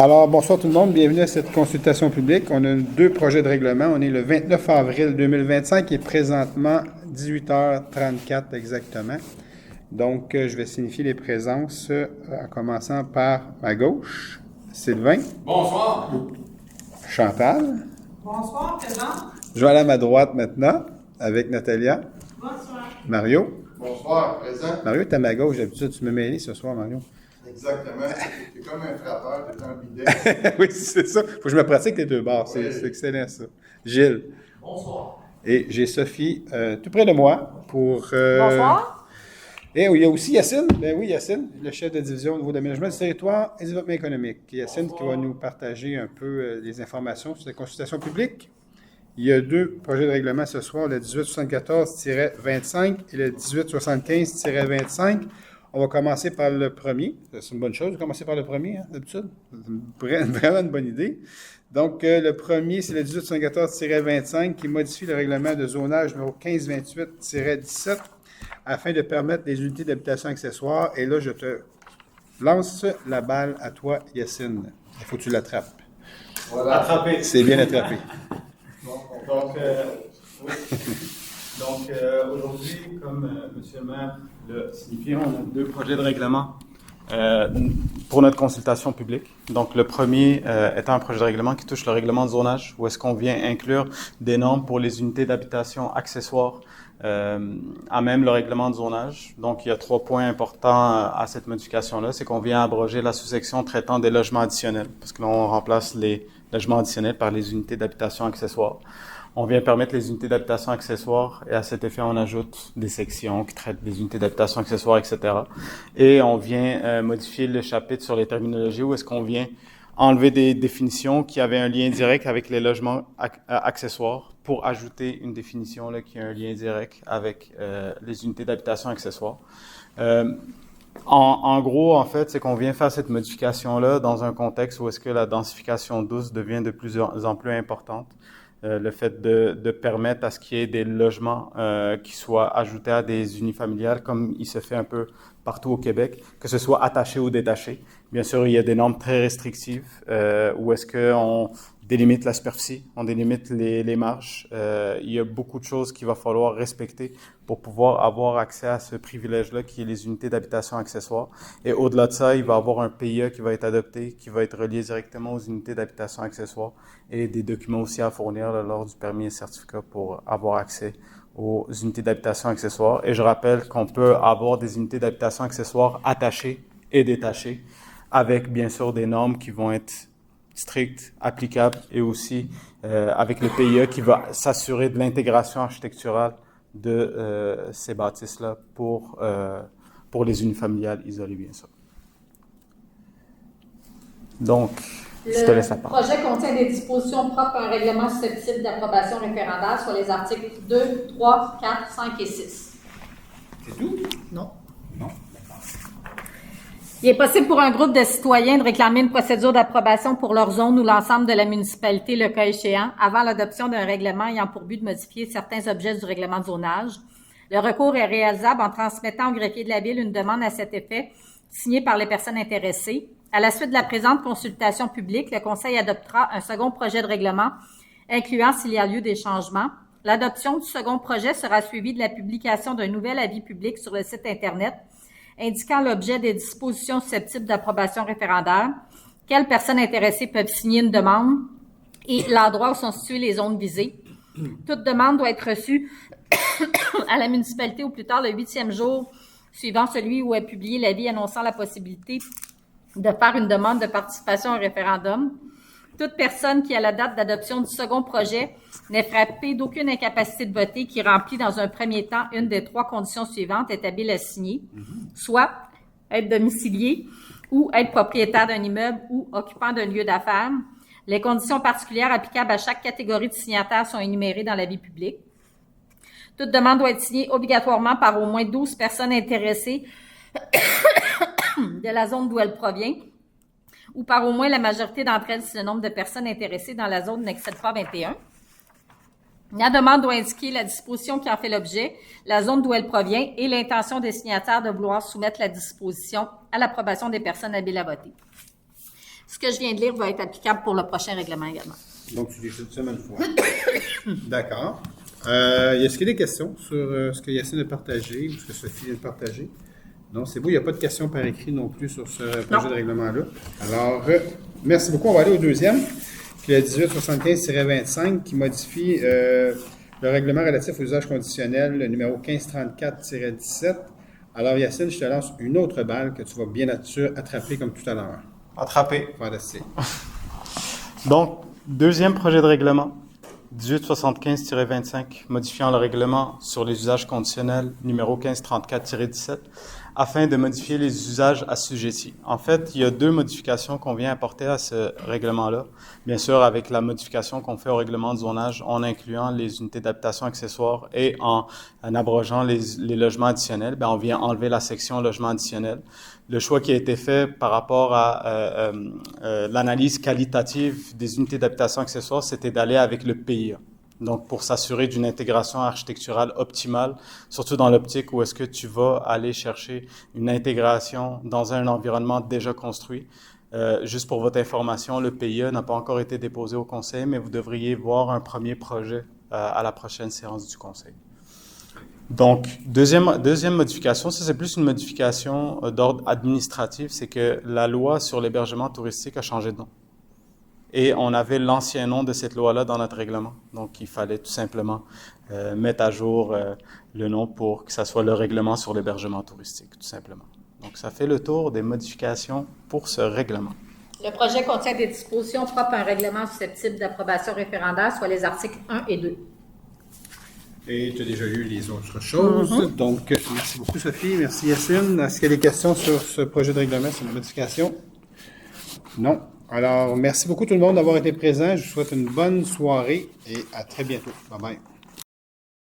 Alors, bonsoir tout le monde, bienvenue à cette consultation publique. On a deux projets de règlement. On est le 29 avril 2025 et présentement 18h34 exactement. Donc, je vais signifier les présences en commençant par ma gauche, Sylvain. Bonsoir. Chantal. Bonsoir, présent. Je vais aller à ma droite maintenant avec Natalia. Bonsoir. Mario. Bonsoir, présent. Mario, tu es à ma gauche. D'habitude, tu me mêles ce soir, Mario. Exactement. T'es comme un frappeur, t'es un bidet. Oui, c'est ça. Faut que je me pratique les deux bords. C'est excellent, ça. Gilles. Bonsoir. Et j'ai Sophie tout près de moi pour... Bonsoir. Et il y a aussi Yacine. Ben oui, Yacine, le chef de division au niveau de l'aménagement du territoire et du développement économique. Yacine qui va nous partager un peu les informations sur les consultations publiques. Il y a deux projets de règlement ce soir, le 1874-25 et le 1875-25. On va commencer par le premier. C'est une bonne chose de commencer par le premier, hein, d'habitude. C'est vraiment une bonne idée. Donc, le premier, c'est le 1874-25 qui modifie le règlement de zonage numéro 1528-17 afin de permettre les unités d'habitation accessoires. Et là, je te lance la balle à toi, Yacine. Il faut que tu l'attrapes. Voilà. Attrapé. C'est bien attrapé. Donc, aujourd'hui, comme M. le maire l'a signifié, on a deux projets de règlement pour notre consultation publique. Donc, le premier étant un projet de règlement qui touche le règlement de zonage, où est-ce qu'on vient inclure des normes pour les unités d'habitation accessoires à même le règlement de zonage. Donc, il y a 3 points importants à cette modification-là. C'est qu'on vient abroger la sous-section traitant des logements additionnels, parce que là, on remplace les logements additionnels par les unités d'habitation accessoires. On vient permettre les unités d'habitation accessoires et à cet effet, on ajoute des sections qui traitent des unités d'habitation accessoires, etc. Et on vient modifier le chapitre sur les terminologies où est-ce qu'on vient enlever des définitions qui avaient un lien direct avec les logements accessoires pour ajouter une définition là, qui a un lien direct avec les unités d'habitation accessoires. En gros, en fait, c'est qu'on vient faire cette modification-là dans un contexte où est-ce que la densification douce devient de plus en plus importante. Le fait de permettre à ce qu'il y ait des logements qui soient ajoutés à des unifamiliales, comme il se fait un peu partout au Québec, que ce soit attaché ou détaché. Bien sûr, il y a des normes très restrictives où est-ce qu'on délimite la superficie, on délimite les marges. Il y a beaucoup de choses qu'il va falloir respecter pour pouvoir avoir accès à ce privilège-là qui est les unités d'habitation accessoires. Et au-delà de ça, il va y avoir un PIA qui va être adopté, qui va être relié directement aux unités d'habitation accessoires et des documents aussi à fournir là, lors du permis et certificat pour avoir accès aux unités d'habitation accessoires. Et je rappelle qu'on peut avoir des unités d'habitation accessoires attachées et détachées avec bien sûr des normes qui vont être strictes, applicables et aussi avec le PIA qui va s'assurer de l'intégration architecturale de ces bâtisses-là pour les unifamiliales isolées, bien sûr. Donc, je te laisse la parole. Le projet contient des dispositions propres à un règlement susceptible d'approbation référendaire sur les articles 2, 3, 4, 5 et 6. C'est tout? Non. Non? Il est possible pour un groupe de citoyens de réclamer une procédure d'approbation pour leur zone ou l'ensemble de la municipalité, le cas échéant, avant l'adoption d'un règlement ayant pour but de modifier certains objets du règlement de zonage. Le recours est réalisable en transmettant au greffier de la Ville une demande à cet effet, signée par les personnes intéressées. À la suite de la présente consultation publique, le Conseil adoptera un second projet de règlement, incluant s'il y a lieu des changements. L'adoption du second projet sera suivie de la publication d'un nouvel avis public sur le site Internet, indiquant l'objet des dispositions susceptibles d'approbation référendaire, quelles personnes intéressées peuvent signer une demande et l'endroit où sont situées les zones visées. Toute demande doit être reçue à la municipalité au plus tard le 8e jour suivant celui où est publié l'avis annonçant la possibilité de faire une demande de participation au référendum. Toute personne qui, à la date d'adoption du second projet, n'est frappée d'aucune incapacité de voter, qui remplit dans un premier temps une des 3 conditions suivantes, est habile à signer, soit être domicilié ou être propriétaire d'un immeuble ou occupant d'un lieu d'affaires. Les conditions particulières applicables à chaque catégorie de signataires sont énumérées dans l'avis public. Toute demande doit être signée obligatoirement par au moins 12 personnes intéressées de la zone d'où elle provient, ou par au moins la majorité d'entre elles si le nombre de personnes intéressées dans la zone n'excède pas 21. La demande doit indiquer la disposition qui en fait l'objet, la zone d'où elle provient et l'intention des signataires de vouloir soumettre la disposition à l'approbation des personnes habiles à voter. Ce que je viens de lire va être applicable pour le prochain règlement également. Donc, tu les cites seulement une fois. D'accord. Est-ce qu'il y a des questions sur ce que Yacine a partagé ou ce que Sophie vient de partager? Non, c'est beau. Il n'y a pas de questions par écrit non plus sur ce projet de règlement-là. Alors, merci beaucoup. On va aller au deuxième, qui est le 1875-25, qui modifie le règlement relatif aux usages conditionnels, le numéro 1534-17. Alors, Yacine, je te lance une autre balle que tu vas bien attraper comme tout à l'heure. Attrapé. Fantastique. Donc, deuxième projet de règlement, 1875-25, modifiant le règlement sur les usages conditionnels numéro 1534-17, afin de modifier les usages assujettis. En fait, il y a deux modifications qu'on vient apporter à ce règlement-là. Bien sûr, avec la modification qu'on fait au règlement de zonage, en incluant les unités d'habitation accessoires et en abrogeant les logements additionnels, on vient enlever la section logement additionnel. Le choix qui a été fait par rapport à l'analyse qualitative des unités d'habitation accessoires, c'était d'aller avec le PIA. Donc, pour s'assurer d'une intégration architecturale optimale, surtout dans l'optique où est-ce que tu vas aller chercher une intégration dans un environnement déjà construit. Juste pour votre information, le PIA n'a pas encore été déposé au Conseil, mais vous devriez voir un premier projet à la prochaine séance du Conseil. Donc, deuxième modification, ça c'est plus une modification d'ordre administratif, c'est que la loi sur l'hébergement touristique a changé de nom. Et on avait l'ancien nom de cette loi-là dans notre règlement. Donc, il fallait tout simplement mettre à jour le nom pour que ça soit le règlement sur l'hébergement touristique, tout simplement. Donc, ça fait le tour des modifications pour ce règlement. Le projet contient des dispositions propres à un règlement susceptible d'approbation référendaire, soit les articles 1 et 2. Et tu as déjà lu les autres choses. Donc, merci beaucoup, Sophie. Merci, Yacine. Est-ce qu'il y a des questions sur ce projet de règlement, sur la modification? Non. Alors, merci beaucoup tout le monde d'avoir été présent. Je vous souhaite une bonne soirée et à très bientôt. Bye bye.